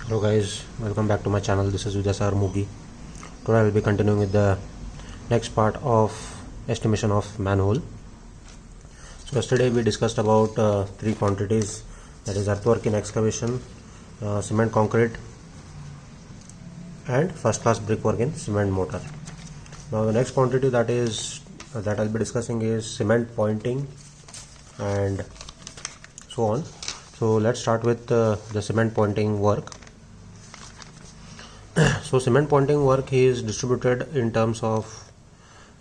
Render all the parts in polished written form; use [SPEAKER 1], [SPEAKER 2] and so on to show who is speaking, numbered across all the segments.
[SPEAKER 1] Hello guys, welcome back to my channel. This is Vidyasar Mugi. Today I will be continuing with the next part of estimation of manhole. So yesterday we discussed about three quantities, that is earthwork in excavation, cement concrete and first class brickwork in cement mortar. Now the next quantity that I'll be discussing is cement pointing and so on. So let's start with the cement pointing work. So cement pointing work is distributed in terms of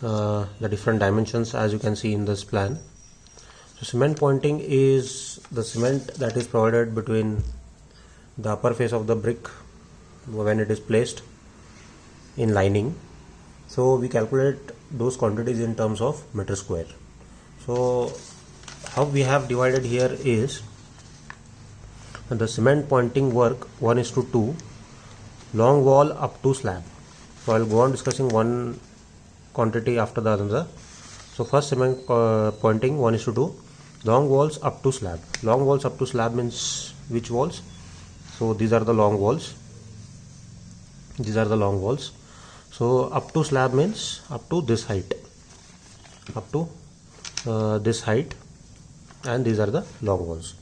[SPEAKER 1] the different dimensions as you can see in this plan. So cement pointing is the cement that is provided between the upper face of the brick when it is placed in lining. So we calculate those quantities in terms of meter square. So how we have divided here is the cement pointing work 1:2, long wall up to slab. So I'll go on discussing one quantity after the other. So first cement pointing 1:2, long walls up to slab. Long walls up to slab means which walls? So these are the long walls. These are the long walls. So up to slab means up to this height. Up to this height, and these are the long walls.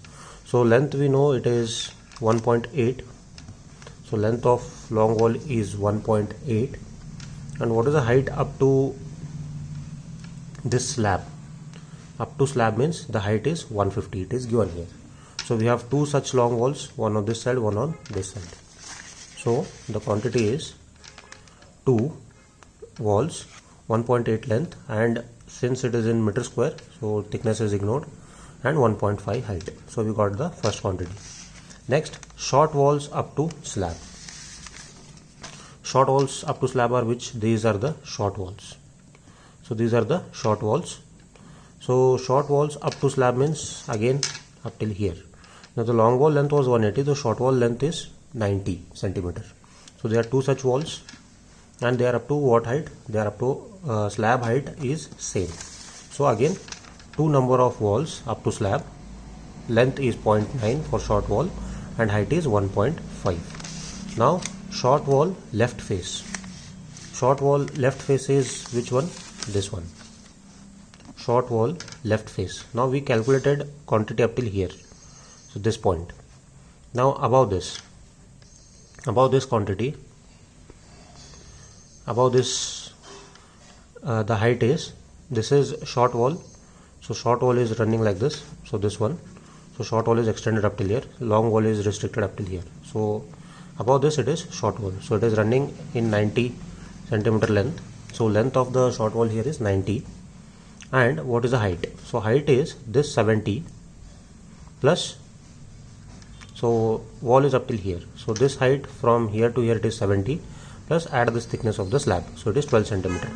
[SPEAKER 1] So length we know it is 1.8. So length of long wall is 1.8. And what is the height up to this slab? Up to slab means the height is 150. It is given here. So we have two such long walls, one on this side, one on this side. So the quantity is two walls, 1.8 length, and since it is in meter square, so thickness is ignored, and 1.5 height. So we got the first quantity. Next, short walls up to slab. Short walls up to slab are which? These are the short walls. So these are the short walls. So short walls up to slab means again up till here. Now the long wall length was 180, the short wall length is 90 centimeter. So there are two such walls, and they are up to what height? They are up to slab height is same. So again two number of walls up to slab, length is 0.9 for short wall and height is 1.5. Now short wall left face. Short wall left face is which one? This one. Short wall left face. Now we calculated quantity up till here, so this point. Now above this quantity, above this the height is, this is short wall. So short wall is running like this. So this one. So short wall is extended up till here. Long wall is restricted up till here. So above this it is short wall. So it is running in 90 centimeter length. So length of the short wall here is 90. And what is the height? So height is this 70 plus. So wall is up till here. So this height from here to here it is 70 plus add this thickness of the slab. So it is 12 centimeter.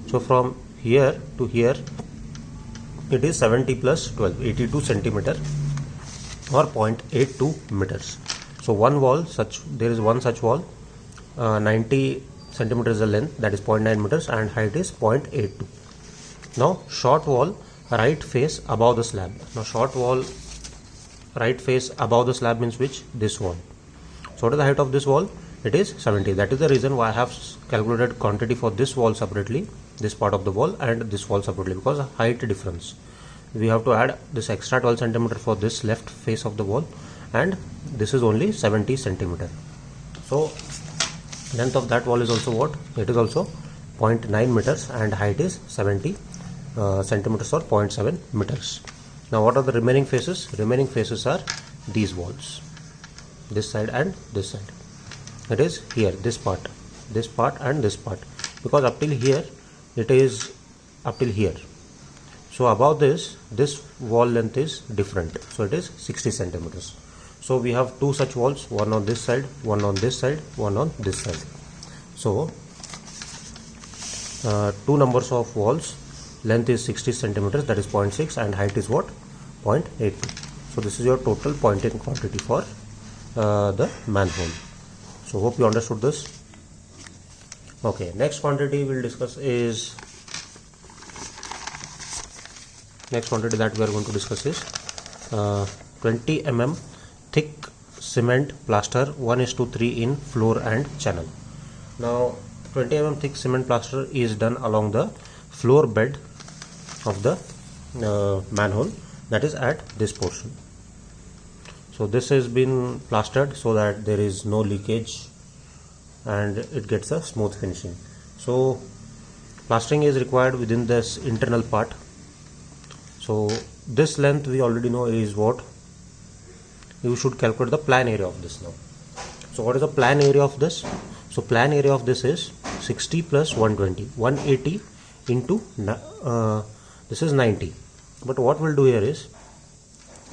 [SPEAKER 1] So from here to here it is 70 plus 12, 82 centimeter or 0.82 meters. So one wall, there is one such wall, 90 centimeters the length, that is 0.9 meters, and height is 0.82. Now short wall right face above the slab. Now short wall right face above the slab means which? This wall. So what is the height of this wall? It is 70. That is the reason why I have calculated quantity for this wall separately, this part of the wall, and this wall separately, because height difference. We have to add this extra 12 centimeter for this left face of the wall, and this is only 70 centimeter. So length of that wall is also what? It is also 0.9 meters and height is 70 centimeters or 0.7 meters. Now what are the remaining faces? Remaining faces are these walls, this side and this side. It is here, this part and this part, because up till here it is up till here. So above this wall length is different, so it is 60 centimeters. So we have two such walls, one on this side, one on this side, one on this side. So two numbers of walls, length is 60 centimeters, that is 0.6, and height is what? 0.82. So this is your total pointing quantity for the manhole. So hope you understood this. Okay, next quantity we'll discuss is, next quantity that we are going to discuss is 20 mm thick cement plaster 1:3 in floor and channel. Now 20 mm thick cement plaster is done along the floor bed of the manhole, that is at this portion. So this has been plastered so that there is no leakage and it gets a smooth finishing. So plastering is required within this internal part. So this length we already know is what you should calculate the plan area of this now. So what is the plan area of this? So plan area of this is 60 plus 120, 180 into this is 90. But what we'll do here is,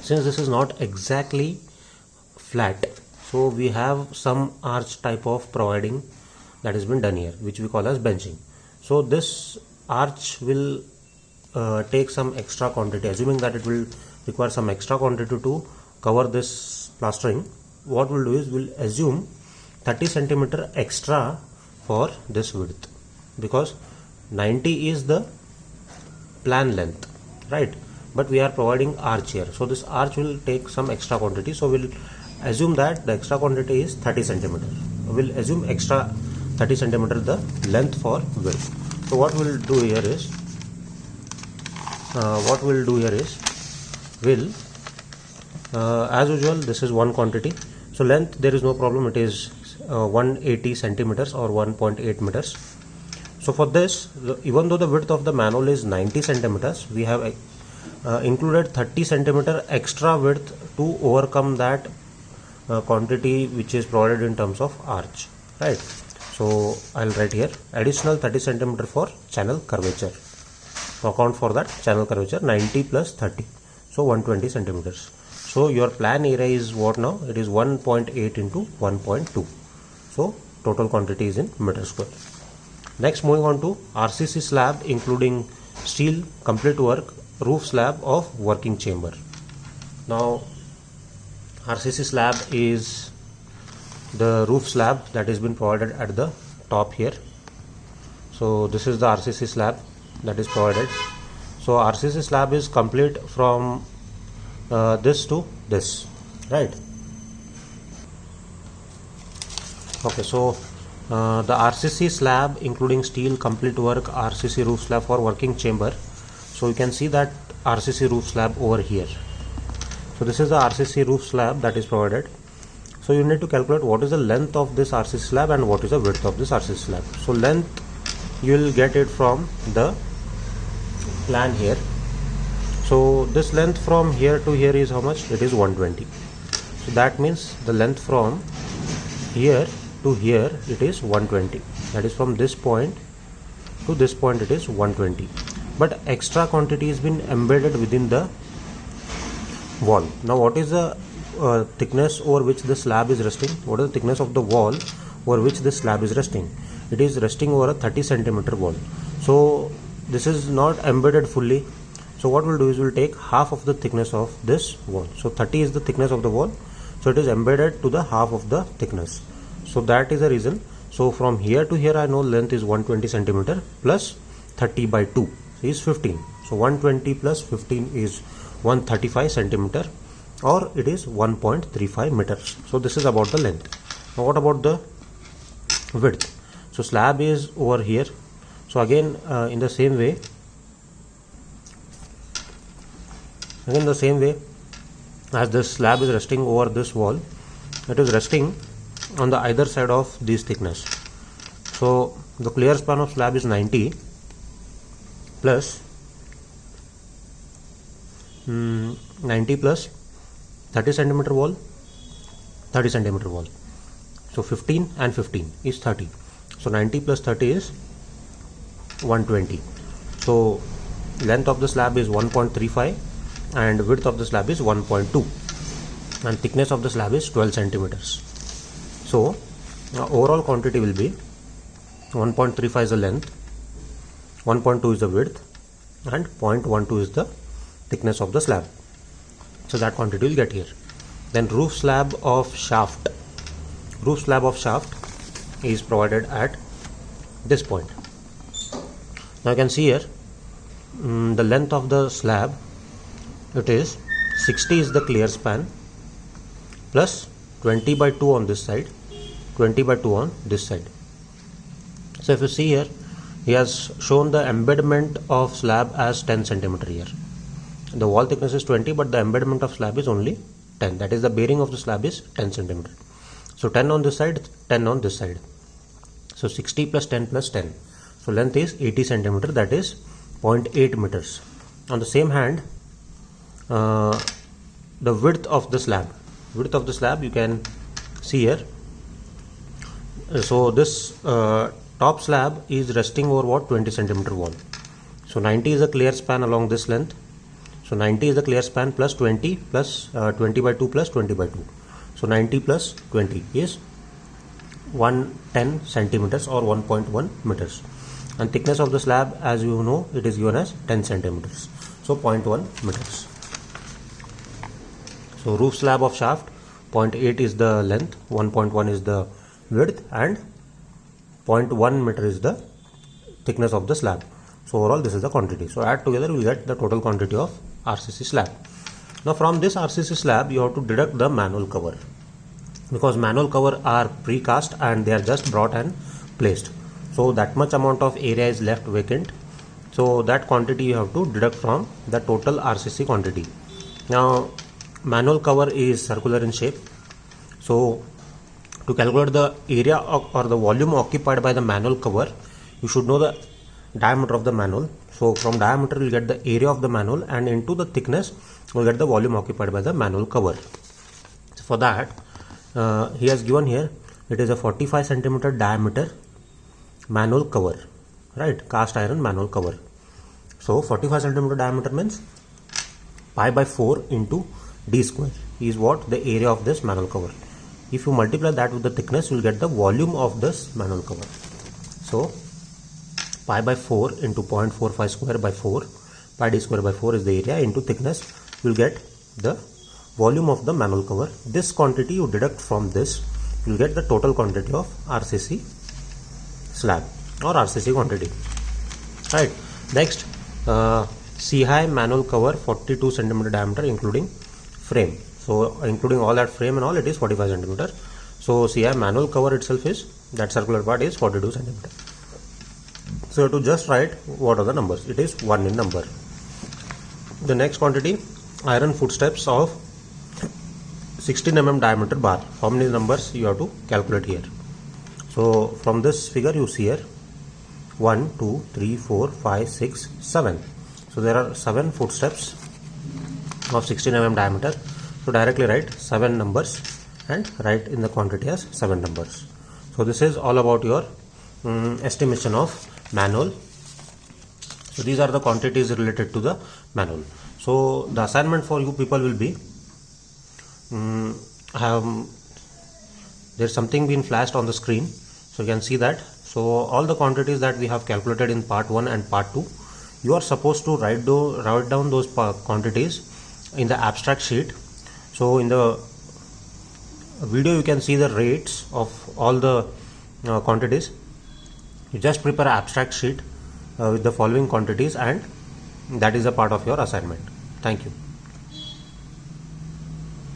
[SPEAKER 1] since this is not exactly flat, so we have some arch type of providing that has been done here, which we call as benching. So this arch will take some extra quantity, assuming that it will require some extra quantity to cover this plastering. What we'll do is we'll assume 30 centimeter extra for this width, because 90 is the plan length, right? But we are providing arch here, so this arch will take some extra quantity. So we'll assume that the extra quantity is 30 centimeter. We'll assume extra 30 centimeter the length for width. So what we'll do here is we'll as usual, this is one quantity. So length, there is no problem, it is 180 centimeters or 1.8 meters. So for this, even though the width of the manhole is 90 centimeters, we have included 30 centimeter extra width to overcome that quantity which is provided in terms of arch, right? So I'll write here additional 30 centimeter for channel curvature. To account for that channel curvature, 90 plus 30, so 120 centimeters. So your plan area is what now? It is 1.8 into 1.2. So total quantity is in meter square. Next, moving on to RCC slab including steel complete work roof slab of working chamber. Now RCC slab is the roof slab that has been provided at the top here. So this is the RCC slab that is provided. So RCC slab is complete from this to this, right? Okay, so the RCC slab including steel complete work RCC roof slab for working chamber. So you can see that RCC roof slab over here. So this is the RCC roof slab that is provided. So you need to calculate what is the length of this RCC slab and what is the width of this RCC slab. So length you will get it from the plan here. So this length from here to here is how much? It is 120. So that means the length from here to here it is 120. That is from this point to this point it is 120. But extra quantity has been embedded within the wall. Now what is the thickness over which the slab is resting? What is the thickness of the wall over which the slab is resting? It is resting over a 30 centimeter wall. So this is not embedded fully. So what we'll do is we'll take half of the thickness of this wall. So 30 is the thickness of the wall. So it is embedded to the half of the thickness. So that is the reason. So from here to here I know length is 120 centimeter plus 30 by 2 is 15. So 120 plus 15 is 135 centimeter, or it is 1.35 meters. So this is about the length. Now what about the width? So slab is over here. So again in the same way, as this slab is resting over this wall, it is resting on the either side of this thickness. So the clear span of slab is 90 plus 90 plus 30 centimeter wall, 30 centimeter wall. So 15 and 15 is 30. So 90 plus 30 is 120. So length of the slab is 1.35 and width of the slab is 1.2 and thickness of the slab is 12 centimeters. So overall quantity will be 1.35 is the length, 1.2 is the width and 0.12 is the thickness of the slab. So that quantity will get here. Then roof slab of shaft is provided at this point. Now you can see here the length of the slab, it is 60 is the clear span plus 20 by 2 on this side, 20 by 2 on this side. So if you see here, he has shown the embedment of slab as 10 centimeter here. The wall thickness is 20, but the embedment of slab is only 10. That is, the bearing of the slab is 10 centimeter. So 10 on this side, 10 on this side. So 60 plus 10 plus 10. So length is 80 centimeter, that is 0.8 meters. On the same hand, the width of the slab you can see here. So this top slab is resting over what? 20 centimeter wall. So 90 is a clear span along this length. So 90 is the clear span plus 20 plus 20 by 2 plus 20 by 2. So 90 plus 20 is 110 centimeters or 1.1 meters. And thickness of the slab, as you know, it is given as 10 centimeters. So 0.1 meters. So roof slab of shaft, 0.8 is the length, 1.1 is the width, and 0.1 meter is the thickness of the slab. So overall this is the quantity. So add together, we get the total quantity of RCC slab. Now from this RCC slab you have to deduct the manual cover, because manual cover are precast and they are just brought and placed. So that much amount of area is left vacant. So that quantity you have to deduct from the total RCC quantity. Now manual cover is circular in shape. So to calculate the area or the volume occupied by the manual cover, you should know the diameter of the manhole. So from diameter you will get the area of the manhole, and into the thickness you will get the volume occupied by the manhole cover. So for that he has given here, it is a 45 centimeter diameter manhole cover, right? Cast iron manhole cover. So 45 centimeter diameter means pi by 4 into d square is what? The area of this manhole cover. If you multiply that with the thickness, you will get the volume of this manhole cover. So pi by 4 into 0.45 square by 4, pi d square by 4 is the area, into thickness, you will get the volume of the manhole cover. This quantity you deduct from this, you will get the total quantity of RCC slab or RCC quantity, right? Next, C-high manhole cover, 42 centimeter diameter including frame. So including all that frame and all, it is 45 centimeter. So C-high manhole cover itself is, that circular part is 42 centimeter. So to just write what are the numbers, it is 1 in number. The next quantity, iron footsteps of 16 mm diameter bar. How many numbers you have to calculate here? So from this figure you see here 1, 2, 3, 4, 5, 6, 7. So there are 7 footsteps of 16 mm diameter. So directly write 7 numbers and write in the quantity as 7 numbers. So this is all about your estimation of manhole. So these are the quantities related to the manhole. So the assignment for you people will be, there's something been flashed on the screen, so you can see that. So all the quantities that we have calculated in part 1 and part 2, you are supposed to write down those quantities in the abstract sheet. So in the video you can see the rates of all the quantities. You just prepare an abstract sheet with the following quantities, and that is a part of your assignment. Thank you.